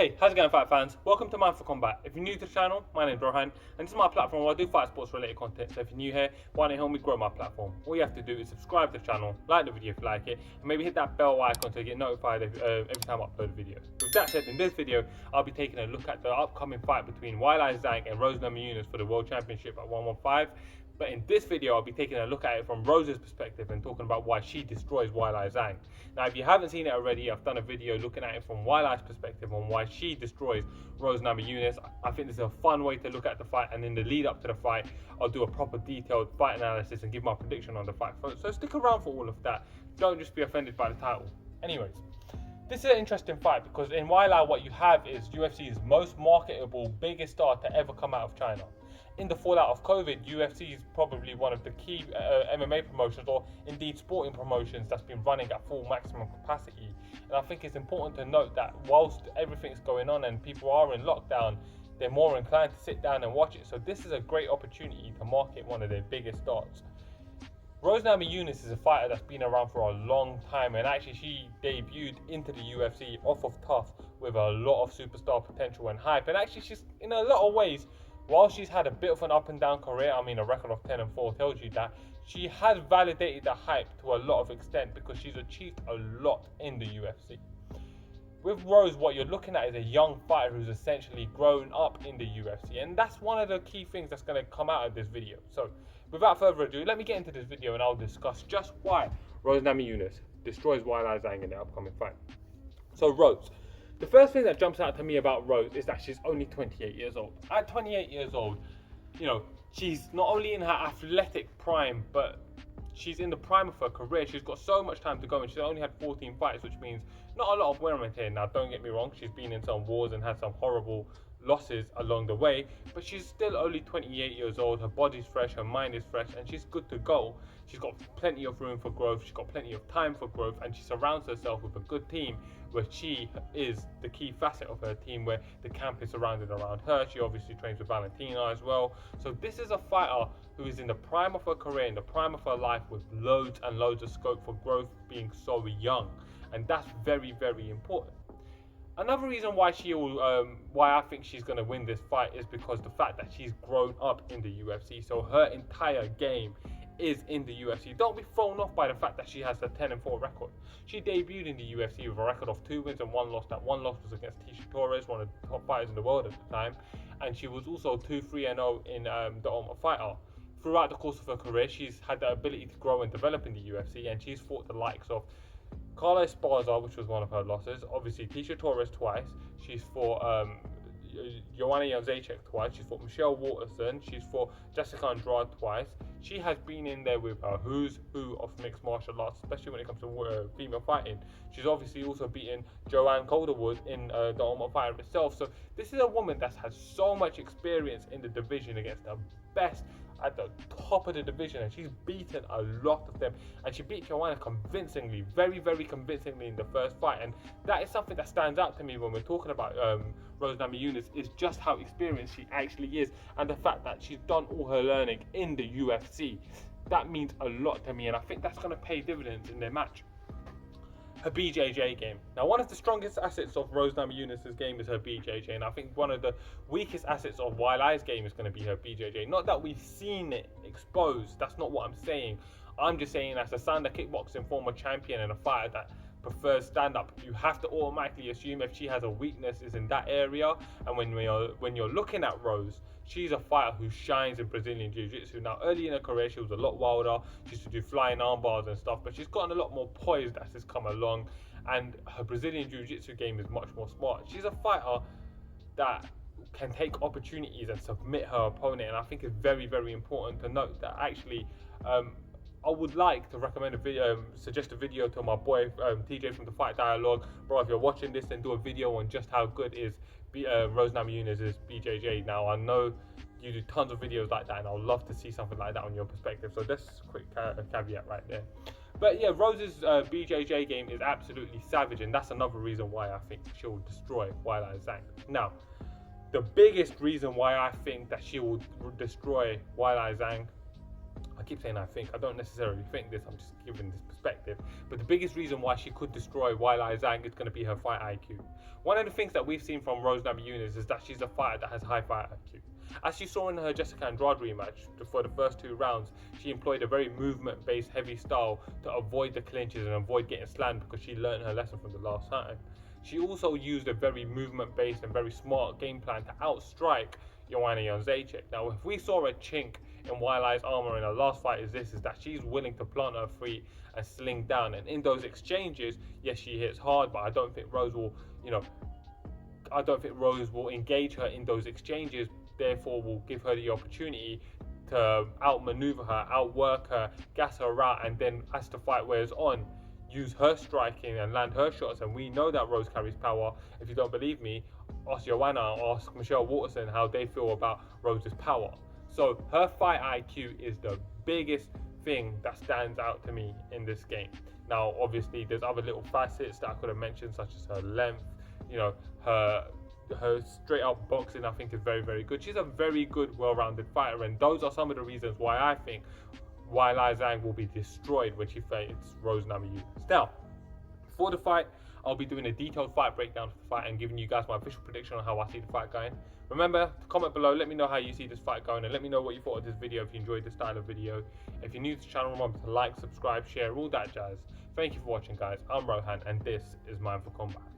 Hey, how's it going, fight fans? Welcome to mindforcombat. If you're new to the channel, my name's Rohan, and this is my platform where I do fight sports related content. So if you're new here, why don't you help me grow my platform? All you have to do is subscribe to the channel, like the video if you like it, and maybe hit that bell icon to get notified every time I upload a video. With that said, in this video, I'll be taking a look at the upcoming fight between Weili Zhang and Rose Namajunas for the World Championship at 115. But in this video, I'll be taking a look at it from Rose's perspective and talking about why she destroys Weili Zhang. Now, if you haven't seen it already, I've done a video looking at it from Weili's perspective on why she destroys Rose Namajunas. I think this is a fun way to look at the fight, and in the lead up to the fight, I'll do a proper detailed fight analysis and give my prediction on the fight. So stick around for all of that. Don't just be offended by the title. Anyways, this is an interesting fight because in Weili, what you have is UFC's most marketable, biggest star to ever come out of China. In the fallout of COVID, UFC is probably one of the key MMA promotions, or indeed sporting promotions, that's been running at full maximum capacity. And I think it's important to note that whilst everything's going on and people are in lockdown, they're more inclined to sit down and watch it. So this is a great opportunity to market one of their biggest stars. Rose Namajunas is a fighter that's been around for a long time, and actually she debuted into the UFC off of tough with a lot of superstar potential and hype. And actually she's, in a lot of ways, while she's had a bit of an up and down career, I mean a record of 10-4 tells you that, she has validated the hype to a lot of extent because she's achieved a lot in the UFC. With Rose, what you're looking at is a young fighter who's essentially grown up in the UFC, and that's one of the key things that's going to come out of this video. So without further ado, let me get into this video and I'll discuss just why Rose Namajunas destroys Weili Zhang in the upcoming fight. So Rose. The first thing that jumps out to me about Rose is that she's only 28 years old. At 28 years old, you know, she's not only in her athletic prime, but she's in the prime of her career. She's got so much time to go, and she's only had 14 fights, which means not a lot of wear and tear. Now, don't get me wrong, she's been in some wars and had some horrible losses along the way, but she's still only 28 years old. Her body's fresh, her mind is fresh, and she's good to go. She's got plenty of room for growth, she's got plenty of time for growth, and she surrounds herself with a good team where she is the key facet of her team, where the camp is surrounded around her. She obviously trains with Valentina as well. So this is a fighter who is in the prime of her career, in the prime of her life, with loads and loads of scope for growth, being so young, and that's very, very important. Another reason why why I think she's going to win this fight is because the fact that she's grown up in the UFC. So her entire game is in the UFC. Don't be thrown off by the fact that she has a 10-4 record. She debuted in the UFC with a record of 2 wins and 1 loss. That 1 loss was against Tisha Torres, one of the top fighters in the world at the time. And she was also 2-3-0 in the Ultimate Fighter. Throughout the course of her career, she's had the ability to grow and develop in the UFC, and she's fought the likes of Carla Esparza, which was one of her losses, obviously Tisha Torres twice, she's fought Joanna Jędrzejczyk twice, she's fought Michelle Waterson, she's fought Jessica Andrade twice. She has been in there with a who's who of mixed martial arts, especially when it comes to female fighting. She's obviously also beaten Joanne Calderwood in the Ultimate Fighter itself. So this is a woman that's had so much experience in the division against the best at the top of the division, and she's beaten a lot of them, and she beat Joanna convincingly, very, very convincingly in the first fight. And that is something that stands out to me when we're talking about Rose Namajunas, is just how experienced she actually is, and the fact that she's done all her learning in the UFC. That means a lot to me, and I think that's going to pay dividends in their match. Her BJJ game. Now, one of the strongest assets of Rose Namajunas' game is her BJJ, and I think one of the weakest assets of Weili's game is going to be her BJJ. Not that we've seen it exposed, that's not what I'm saying. I'm just saying, as a Sanda kickboxing former champion and a fighter that prefers stand-up, you have to automatically assume if she has a weakness is in that area. And when you're looking at Rose, she's a fighter who shines in Brazilian Jiu-Jitsu. Now, early in her career, she was a lot wilder. She used to do flying arm bars and stuff, but she's gotten a lot more poised as she's come along, and her Brazilian Jiu-Jitsu game is much more smart. She's a fighter that can take opportunities and submit her opponent, and I think it's very, very important to note that actually I would like to recommend a video, suggest a video to my boy TJ from the Fight Dialogue. Bro, if you're watching this, then do a video on just how good is Rose Namajunas' BJJ. Now, I know you do tons of videos like that, and I'd love to see something like that on your perspective. So that's a quick caveat right there. But yeah, Rose's BJJ game is absolutely savage, and that's another reason why I think she'll destroy Weili Zhang. Now, the biggest reason why I think that she will destroy Weili Zhang I keep saying I think. I don't necessarily think this. I'm just giving this perspective. But the biggest reason why she could destroy Weili Zhang is going to be her fight IQ. One of the things that we've seen from Rose Namajunas is that she's a fighter that has high fight IQ. As you saw in her Jessica Andrade rematch, for the first 2 rounds, she employed a very movement-based heavy style to avoid the clinches and avoid getting slammed because she learned her lesson from the last time. She also used a very movement-based and very smart game plan to outstrike Joanna Jędrzejczyk. Now, if we saw a chink in Weili's armor in her last fight is that she's willing to plant her feet and sling down. And in those exchanges, yes, she hits hard, but I don't think Rose will, I don't think Rose will engage her in those exchanges, therefore will give her the opportunity to outmaneuver her, outwork her, gas her out, and then as the fight wears on, use her striking and land her shots. And we know that Rose carries power. If you don't believe me, ask Joanna, ask Michelle Waterson how they feel about Rose's power. So her fight IQ is the biggest thing that stands out to me in this game. Now, obviously, there's other little facets that I could have mentioned, such as her length, her straight up boxing, I think, is very, very good. She's a very good, well-rounded fighter, and those are some of the reasons why I think Weili Zhang will be destroyed when she fights Rose Namajunas. Now, for the fight, I'll be doing a detailed fight breakdown of the fight and giving you guys my official prediction on how I see the fight going. Remember to comment below, let me know how you see this fight going, and let me know what you thought of this video if you enjoyed this style of video. If you're new to the channel, remember to like, subscribe, share, all that jazz. Thank you for watching, guys. I'm Rohan, and this is Mindful Combat.